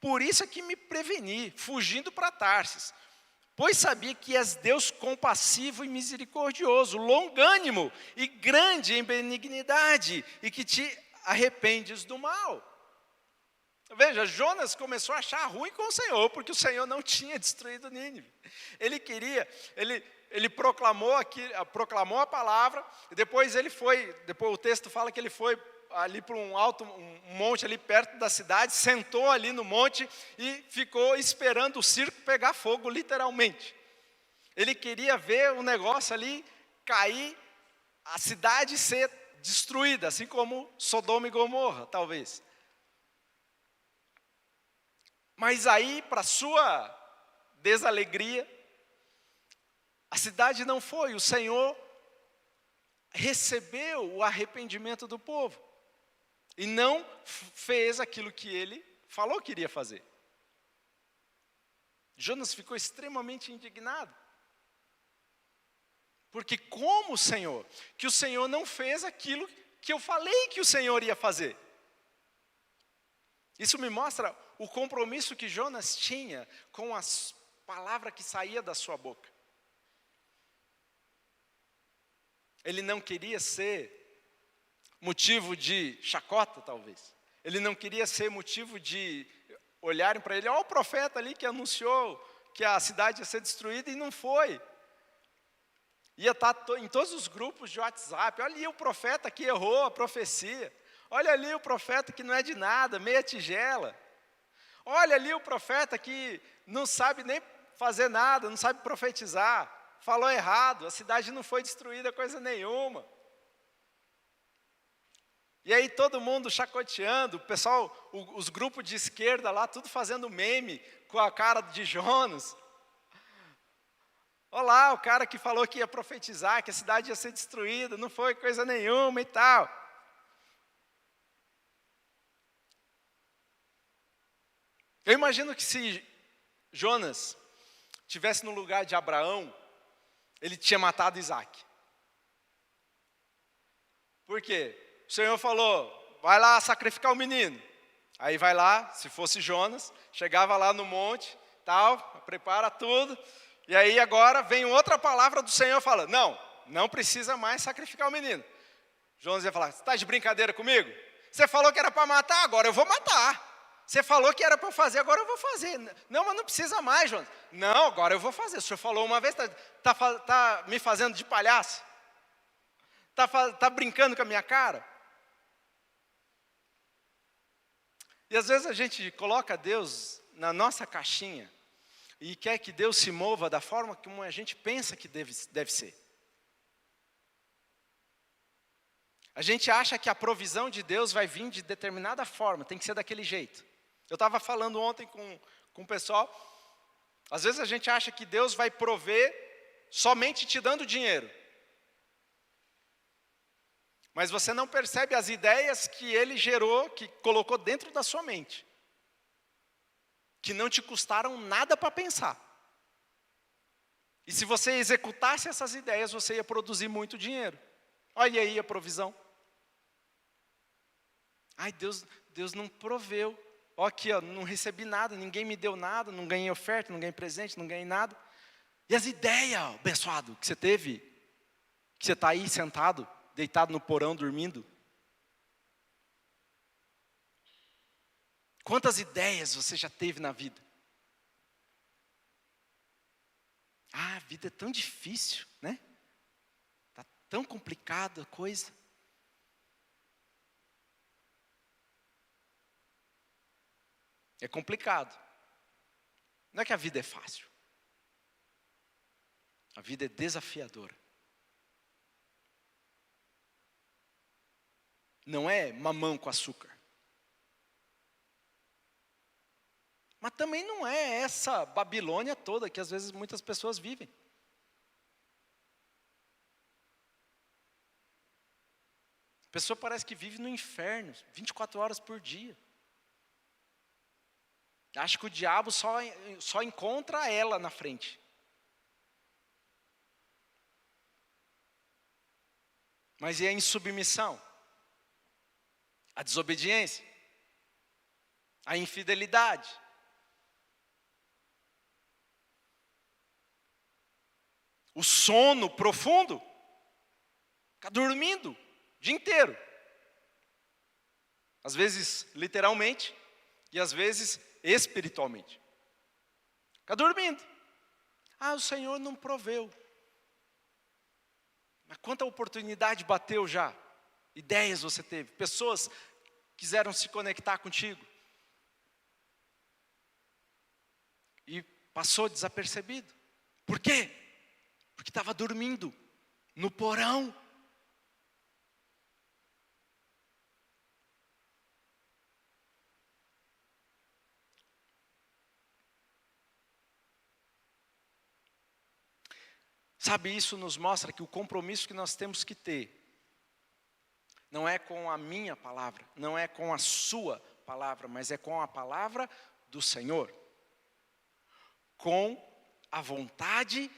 Por isso é que me preveni, fugindo para Tarsis. Pois sabia que és Deus compassivo e misericordioso, longânimo e grande em benignidade, e que te arrependes do mal. Veja, Jonas começou a achar ruim com o Senhor, porque o Senhor não tinha destruído Nínive. Ele proclamou a palavra, e depois o texto fala que ele foi ali para um monte ali perto da cidade, sentou ali no monte e ficou esperando o circo pegar fogo, literalmente. Ele queria ver o negócio ali cair, a cidade ser destruída, assim como Sodoma e Gomorra, talvez. Mas aí, para sua desalegria, a cidade não foi, o Senhor recebeu o arrependimento do povo. E não fez aquilo que ele falou que iria fazer. Jonas ficou extremamente indignado. Porque como o Senhor? Que o Senhor não fez aquilo que eu falei que o Senhor ia fazer. Isso me mostra o compromisso que Jonas tinha com as palavras que saía da sua boca. Ele não queria ser motivo de chacota, talvez. Ele não queria ser motivo de olharem para ele: ó, o profeta ali que anunciou que a cidade ia ser destruída e não foi. Ia estar em todos os grupos de WhatsApp: olha ali o profeta que errou a profecia. Olha ali o profeta que não é de nada, meia tigela. Olha ali o profeta que não sabe nem fazer nada, não sabe profetizar. Falou errado, a cidade não foi destruída coisa nenhuma. E aí todo mundo chacoteando, o pessoal, os grupos de esquerda lá, tudo fazendo meme com a cara de Jonas. Olha lá, o cara que falou que ia profetizar, que a cidade ia ser destruída, não foi coisa nenhuma e tal. Eu imagino que se Jonas estivesse no lugar de Abraão, ele tinha matado Isaac. Por quê? O Senhor falou: vai lá sacrificar o menino. Aí vai lá, se fosse Jonas, chegava lá no monte, tal, prepara tudo. E aí agora vem outra palavra do Senhor falando: não precisa mais sacrificar o menino. Jonas ia falar: você está de brincadeira comigo? Você falou que era para matar, agora eu vou matar. Você falou que era para eu fazer, agora eu vou fazer. Não, mas não precisa mais, Jonas. Não, agora eu vou fazer. O senhor falou uma vez, está me fazendo de palhaço? Está brincando com a minha cara? E às vezes a gente coloca Deus na nossa caixinha e quer que Deus se mova da forma como a gente pensa que deve ser. A gente acha que a provisão de Deus vai vir de determinada forma, tem que ser daquele jeito. Eu estava falando ontem com o pessoal, às vezes a gente acha que Deus vai prover somente te dando dinheiro. Mas você não percebe as ideias que Ele gerou, que colocou dentro da sua mente. Que não te custaram nada para pensar. E se você executasse essas ideias, você ia produzir muito dinheiro. Olha aí a provisão. Ai, Deus não proveu. Ó, aqui, ó, não recebi nada, ninguém me deu nada, não ganhei oferta, não ganhei presente, não ganhei nada. E as ideias, ó, abençoado, que você teve, que você está aí sentado, deitado no porão, dormindo. Quantas ideias você já teve na vida? Ah, a vida é tão difícil, né? Está tão complicada a coisa. É complicado. Não é que a vida é fácil. A vida é desafiadora. Não é mamão com açúcar. Mas também não é essa Babilônia toda que às vezes muitas pessoas vivem. A pessoa parece que vive no inferno, 24 horas por dia. Acha que o diabo só encontra ela na frente. Mas e a insubmissão? A desobediência? A infidelidade? O sono profundo? Ficar dormindo o dia inteiro. Às vezes literalmente e às vezes espiritualmente. Ficar dormindo. O Senhor não proveu. Mas quanta oportunidade bateu já? Ideias você teve, pessoas quiseram se conectar contigo. E passou desapercebido. Por quê? Porque estava dormindo no porão. Sabe, isso nos mostra que o compromisso que nós temos que ter não é com a minha palavra, não é com a sua palavra, mas é com a palavra do Senhor. Com a vontade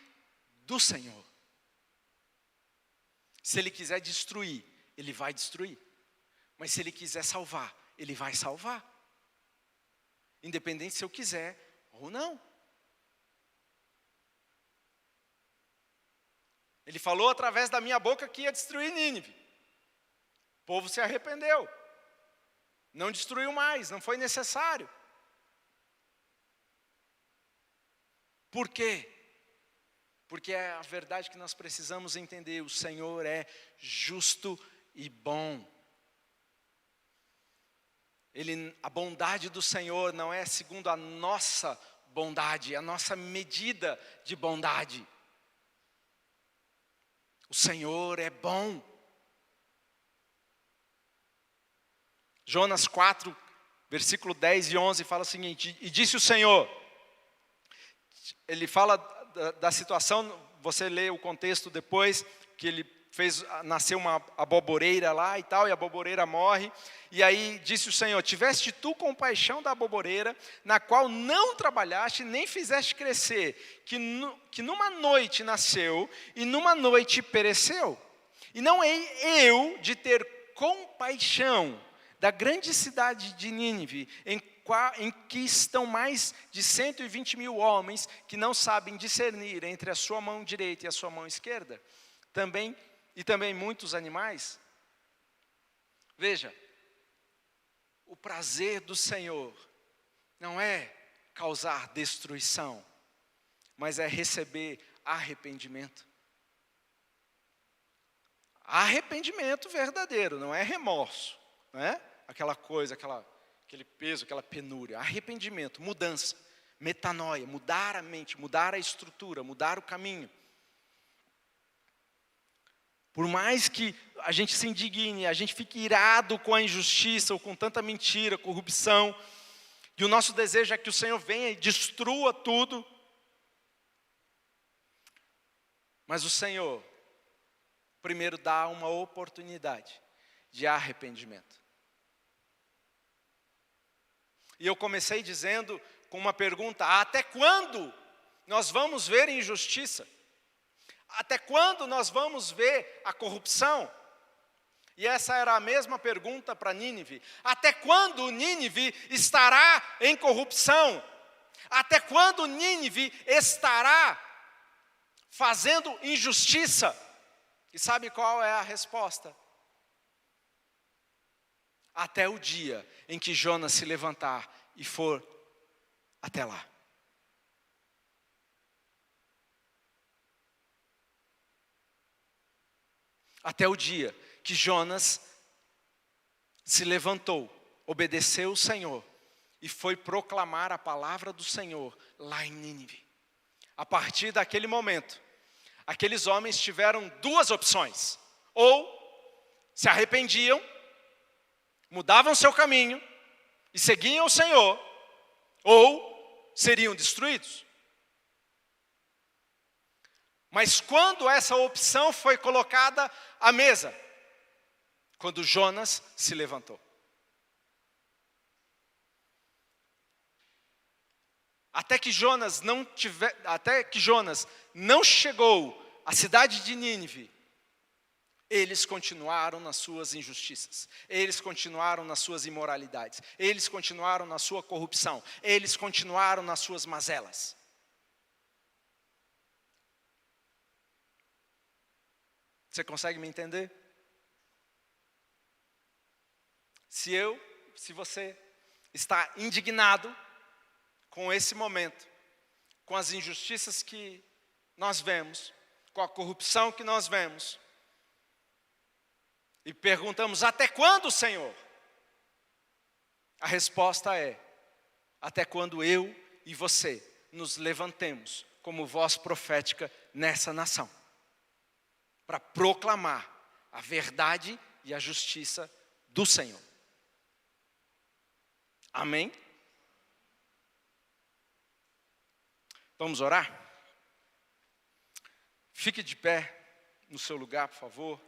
do Senhor. Se Ele quiser destruir, Ele vai destruir. Mas se Ele quiser salvar, Ele vai salvar. Independente se eu quiser ou não. Ele falou através da minha boca que ia destruir Nínive. O povo se arrependeu. Não destruiu mais, não foi necessário. Por quê? Porque é a verdade que nós precisamos entender. O Senhor é justo e bom. A bondade do Senhor não é segundo a nossa bondade, a nossa medida de bondade. O Senhor é bom. Jonas 4, versículo 10 e 11 fala o seguinte: e disse o Senhor, ele fala da situação, você lê o contexto depois, que ele fez nascer uma aboboreira lá e tal, e a aboboreira morre, e aí disse o Senhor: tiveste tu compaixão da aboboreira, na qual não trabalhaste, nem fizeste crescer, que numa noite nasceu, e numa noite pereceu. E não hei eu de ter compaixão da grande cidade de Nínive, em que estão mais de 120 mil homens, que não sabem discernir entre a sua mão direita e a sua mão esquerda, e também muitos animais. Veja, o prazer do Senhor não é causar destruição, mas é receber arrependimento. Arrependimento verdadeiro, não é remorso, não é aquela coisa, aquele peso, aquela penúria. Arrependimento, mudança, metanoia, mudar a mente, mudar a estrutura, mudar o caminho. Por mais que a gente se indigne, a gente fique irado com a injustiça, ou com tanta mentira, corrupção, e o nosso desejo é que o Senhor venha e destrua tudo. Mas o Senhor, primeiro, dá uma oportunidade de arrependimento. E eu comecei dizendo com uma pergunta: até quando nós vamos ver injustiça? Até quando nós vamos ver a corrupção? E essa era a mesma pergunta para Nínive. Até quando Nínive estará em corrupção? Até quando Nínive estará fazendo injustiça? E sabe qual é a resposta? Até o dia em que Jonas se levantar e for até lá. Até o dia que Jonas se levantou, obedeceu o Senhor e foi proclamar a palavra do Senhor lá em Nínive. A partir daquele momento, aqueles homens tiveram duas opções: ou se arrependiam, mudavam seu caminho e seguiam o Senhor, ou seriam destruídos. Mas quando essa opção foi colocada à mesa? Quando Jonas se levantou. Até que Jonas não chegou à cidade de Nínive, eles continuaram nas suas injustiças, eles continuaram nas suas imoralidades, eles continuaram na sua corrupção, eles continuaram nas suas mazelas. Você consegue me entender? Se você está indignado com esse momento, com as injustiças que nós vemos, com a corrupção que nós vemos, e perguntamos: até quando, Senhor? A resposta é: até quando eu e você nos levantemos como voz profética nessa nação, para proclamar a verdade e a justiça do Senhor. Amém? Vamos orar? Fique de pé no seu lugar, por favor.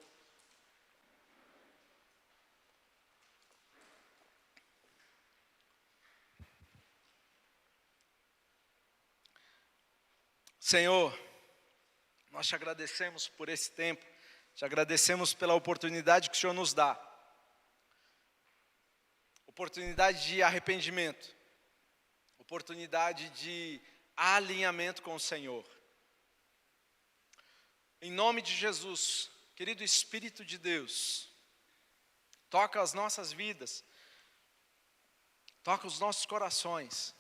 Senhor, nós te agradecemos por esse tempo, te agradecemos pela oportunidade que o Senhor nos dá. Oportunidade de arrependimento, oportunidade de alinhamento com o Senhor. Em nome de Jesus, querido Espírito de Deus, toca as nossas vidas, toca os nossos corações.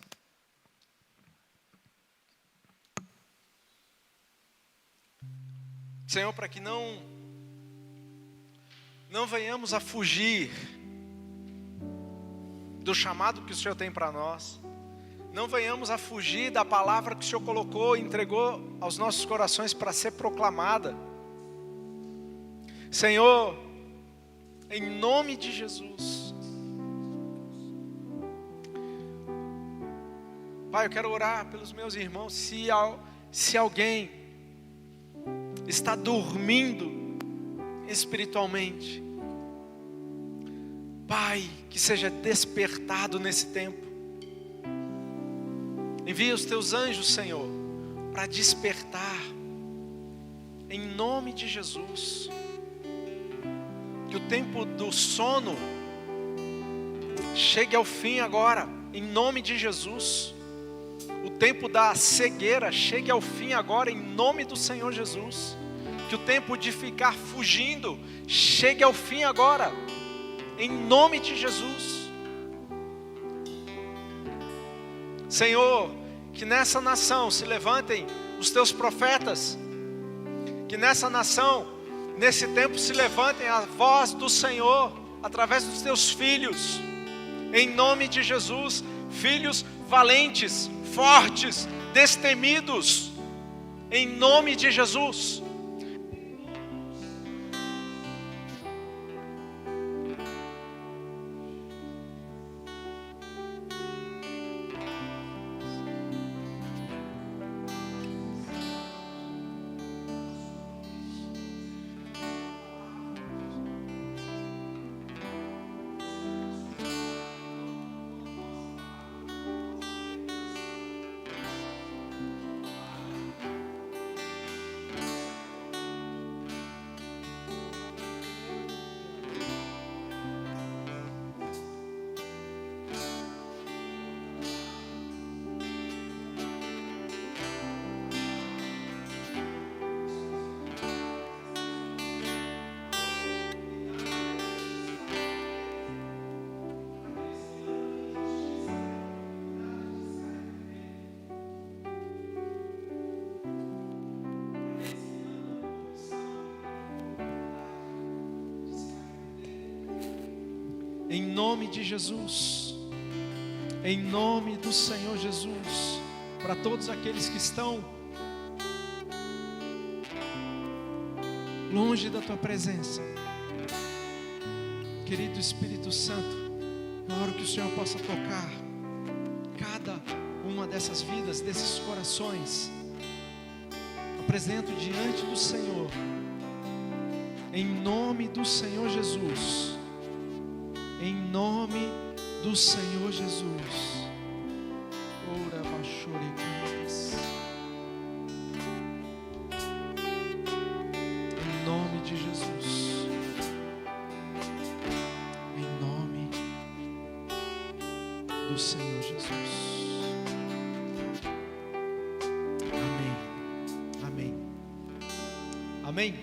Senhor, para que não venhamos a fugir do chamado que o Senhor tem para nós. Não venhamos a fugir da palavra que o Senhor colocou e entregou aos nossos corações para ser proclamada. Senhor, em nome de Jesus. Pai, eu quero orar pelos meus irmãos. Se alguém está dormindo espiritualmente, Pai, que seja despertado nesse tempo. Envia os teus anjos, Senhor, para despertar, em nome de Jesus. Que o tempo do sono chegue ao fim agora, em nome de Jesus. O tempo da cegueira chegue ao fim agora, em nome do Senhor Jesus. Que o tempo de ficar fugindo chegue ao fim agora, em nome de Jesus. Senhor, que nessa nação se levantem os teus profetas, que nessa nação, nesse tempo, se levantem a voz do Senhor, através dos teus filhos, em nome de Jesus, filhos valentes, fortes, destemidos, em nome de Jesus. Em nome de Jesus, em nome do Senhor Jesus, para todos aqueles que estão longe da tua presença. Querido Espírito Santo, eu oro que o Senhor possa tocar cada uma dessas vidas, desses corações. Apresento diante do Senhor, em nome do Senhor Jesus, em nome do Senhor Jesus. Ora, bachore, cantas. Em nome de Jesus, em nome do Senhor Jesus. Amém. Amém.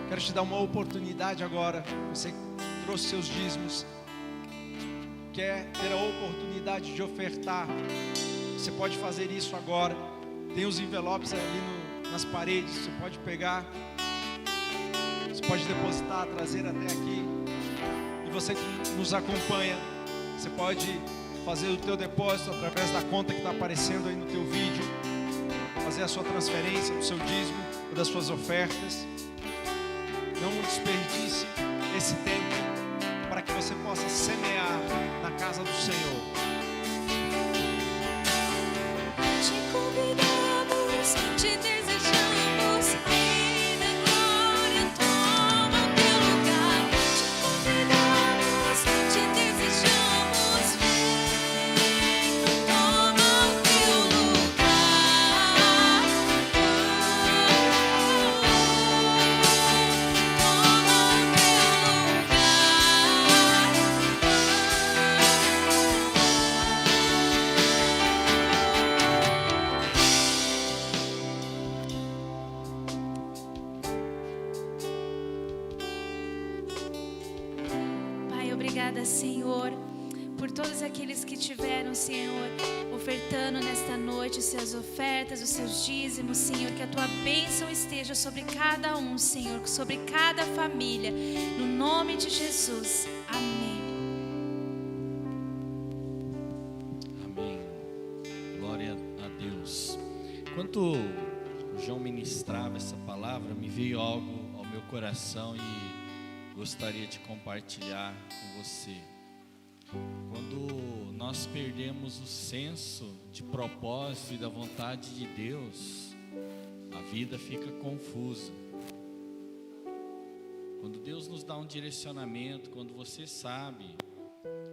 Quero te dar uma oportunidade agora. Você trouxe seus dízimos, quer ter a oportunidade de ofertar, você pode fazer isso agora. Tem os envelopes ali nas paredes, você pode pegar, você pode depositar, trazer até aqui. E você que nos acompanha, você pode fazer o teu depósito através da conta que está aparecendo aí no teu vídeo, fazer a sua transferência do seu dízimo ou das suas ofertas. Não desperdice esse tempo para que você possa semear na casa do Senhor. Te convidamos, te desejamos, e na glória toma o teu lugar. Te convidamos, te desejamos, vem, toma o teu lugar. Toma o teu Pai, obrigada, Senhor, por todos aqueles que tiveram, Senhor, ofertando nesta noite as suas ofertas, os seus dízimos, Senhor, que a tua bênção esteja sobre cada um, Senhor, sobre cada família, no nome de Jesus, amém. Amém. Glória a Deus. Enquanto o João ministrava essa palavra, me veio algo ao meu coração e gostaria de compartilhar com você. Quando nós perdemos o senso de propósito e da vontade de Deus, a vida fica confusa. Quando Deus nos dá um direcionamento, quando você sabe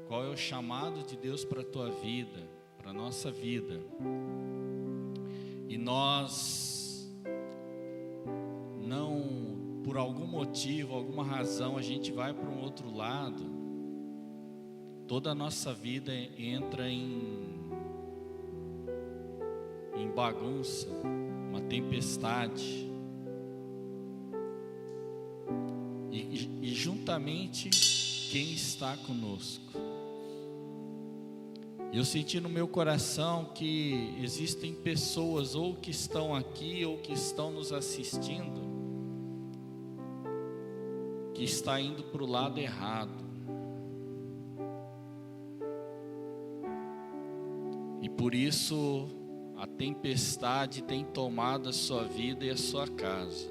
qual é o chamado de Deus para a tua vida, para a nossa vida, e nós não, por algum motivo, alguma razão, a gente vai para um outro lado, toda a nossa vida entra em bagunça, uma tempestade, e juntamente quem está conosco. Eu senti no meu coração que existem pessoas ou que estão aqui ou que estão nos assistindo que está indo para o lado errado. E por isso a tempestade tem tomado a sua vida e a sua casa.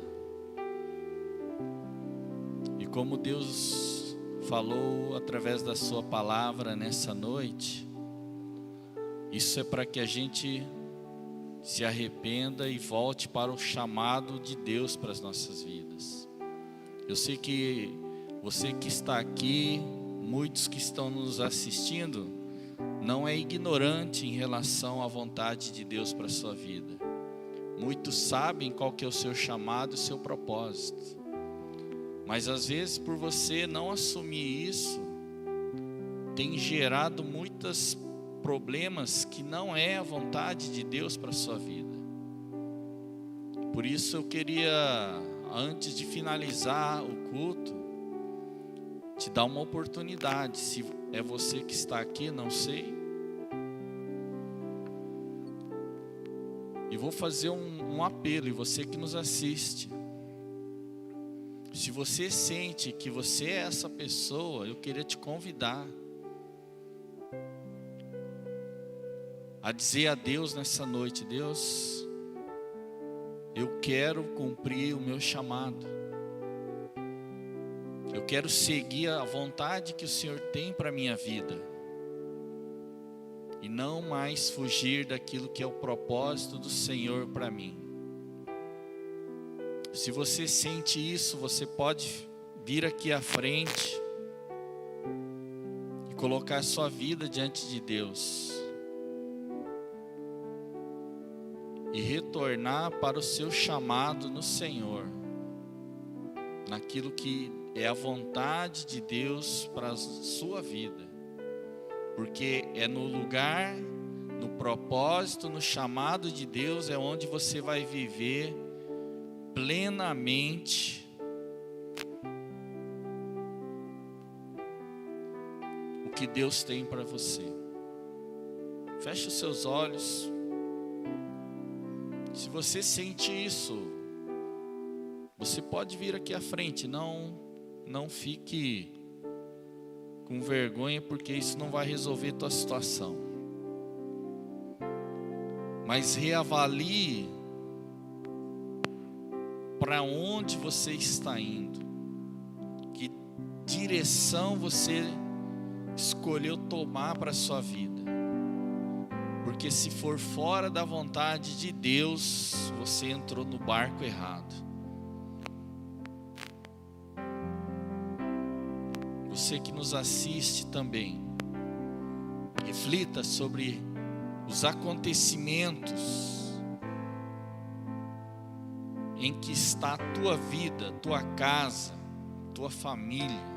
E como Deus falou através da sua palavra nessa noite, isso é para que a gente se arrependa e volte para o chamado de Deus para as nossas vidas. Eu sei que você que está aqui, muitos que estão nos assistindo, não é ignorante em relação à vontade de Deus para a sua vida. Muitos sabem qual que é o seu chamado e o seu propósito. Mas às vezes, por você não assumir isso, tem gerado muitos problemas que não é a vontade de Deus para a sua vida. Por isso eu queria, antes de finalizar o culto, te dar uma oportunidade. Se é você que está aqui, não sei. E vou fazer um apelo, e você que nos assiste. Se você sente que você é essa pessoa, eu queria te convidar a dizer a Deus nessa noite: Deus, eu quero cumprir o meu chamado. Eu quero seguir a vontade que o Senhor tem para a minha vida. E não mais fugir daquilo que é o propósito do Senhor para mim. Se você sente isso, você pode vir aqui à frente e colocar sua vida diante de Deus. E retornar para o seu chamado no Senhor. Naquilo que é a vontade de Deus para a sua vida. Porque é no lugar, no propósito, no chamado de Deus é onde você vai viver plenamente o que Deus tem para você. Feche os seus olhos. Se você sente isso, você pode vir aqui à frente. Não fique com vergonha, porque isso não vai resolver tua situação. Mas reavalie para onde você está indo. Que direção você escolheu tomar para a sua vida. Porque se for fora da vontade de Deus, você entrou no barco errado. Você que nos assiste também, reflita sobre os acontecimentos em que está a tua vida, tua casa, tua família.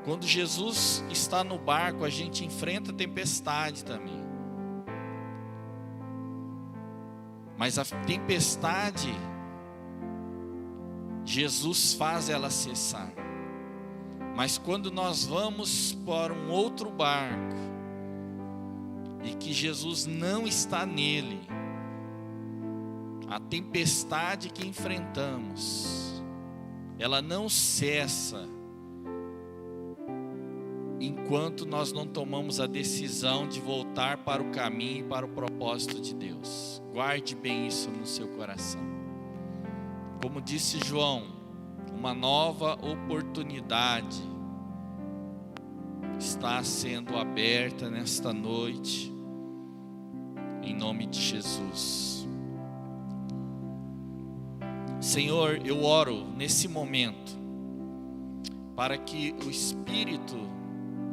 Quando Jesus está no barco, a gente enfrenta a tempestade também. Mas a tempestade, Jesus faz ela cessar. Mas quando nós vamos para um outro barco e que Jesus não está nele, a tempestade que enfrentamos, ela não cessa enquanto nós não tomamos a decisão de voltar para o caminho e para o propósito de Deus. Guarde bem isso no seu coração. Como disse João, uma nova oportunidade está sendo aberta nesta noite, em nome de Jesus. Senhor, eu oro nesse momento, para que o Espírito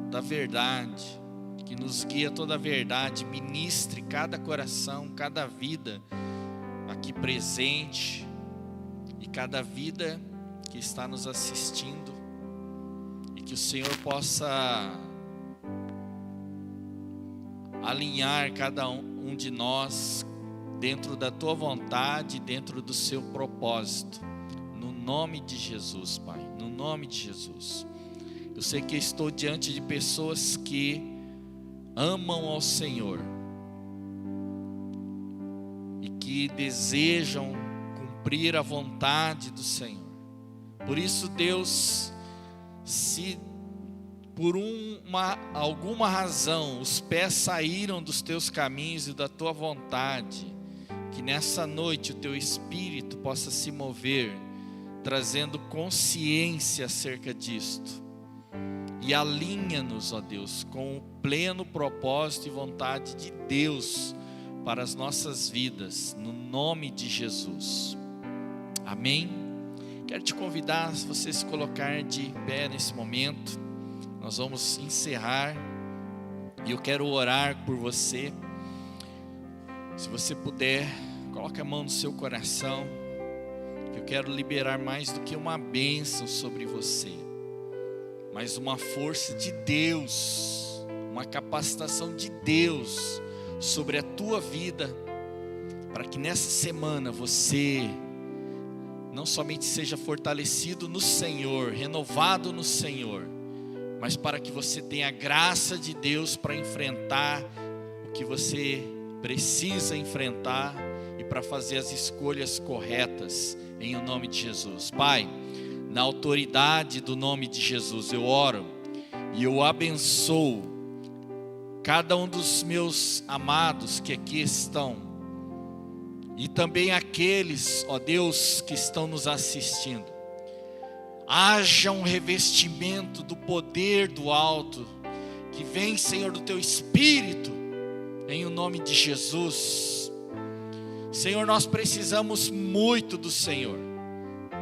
da verdade, que nos guia toda a verdade, ministre cada coração, cada vida aqui presente, e cada vida que está nos assistindo, e que o Senhor possa alinhar cada um de nós dentro da tua vontade, dentro do seu propósito, no nome de Jesus, Pai, no nome de Jesus. Eu sei que estou diante de pessoas que amam ao Senhor e que desejam cumprir a vontade do Senhor. Por isso, Deus, se por alguma razão os pés saíram dos teus caminhos e da tua vontade, que nessa noite o teu Espírito possa se mover, trazendo consciência acerca disto, e alinha-nos, ó Deus, com o pleno propósito e vontade de Deus para as nossas vidas, no nome de Jesus. Amém? Quero te convidar, se você se colocar de pé nesse momento, nós vamos encerrar, e eu quero orar por você. Se você puder, coloque a mão no seu coração, que eu quero liberar mais do que uma bênção sobre você, mas uma força de Deus, uma capacitação de Deus sobre a tua vida, para que nessa semana você não somente seja fortalecido no Senhor, renovado no Senhor, mas para que você tenha a graça de Deus para enfrentar o que você precisa enfrentar e para fazer as escolhas corretas, em o nome de Jesus. Pai, na autoridade do nome de Jesus, eu oro e eu abençoo cada um dos meus amados que aqui estão, e também aqueles, ó Deus, que estão nos assistindo. Haja um revestimento do poder do alto, que vem, Senhor, do Teu Espírito, em o nome de Jesus. Senhor, nós precisamos muito do Senhor,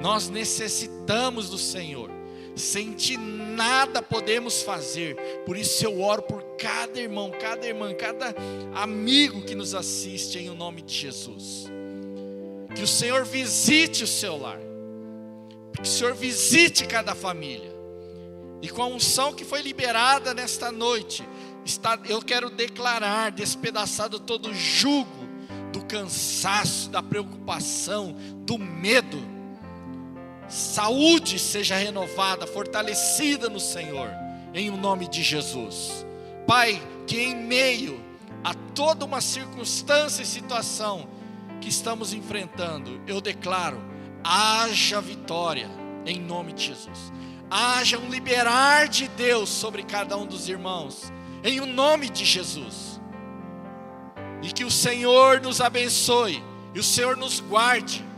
nós necessitamos do Senhor. Sem Ti nada podemos fazer. Por isso eu oro por cada irmão, cada irmã, cada amigo que nos assiste, em o nome de Jesus. Que o Senhor visite o seu lar, que o Senhor visite cada família. E com a unção que foi liberada nesta noite, eu quero declarar, despedaçado todo o jugo do cansaço, da preocupação, do medo. Saúde seja renovada, fortalecida no Senhor, em o nome de Jesus. Pai, que em meio a toda uma circunstância e situação que estamos enfrentando, eu declaro, haja vitória, em nome de Jesus. Haja um liberar de Deus sobre cada um dos irmãos, em o nome de Jesus. E que o Senhor nos abençoe, e o Senhor nos guarde,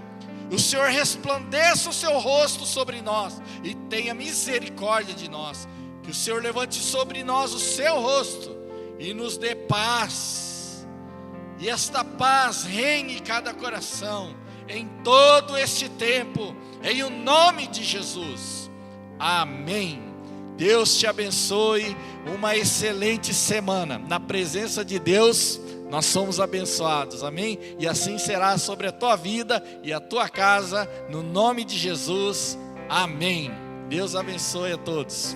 o Senhor resplandeça o seu rosto sobre nós e tenha misericórdia de nós. Que o Senhor levante sobre nós o seu rosto e nos dê paz. E esta paz reine em cada coração, em todo este tempo, em o nome de Jesus. Amém. Deus te abençoe, uma excelente semana. Na presença de Deus, nós somos abençoados, amém? E assim será sobre a tua vida e a tua casa, no nome de Jesus, amém. Deus abençoe a todos.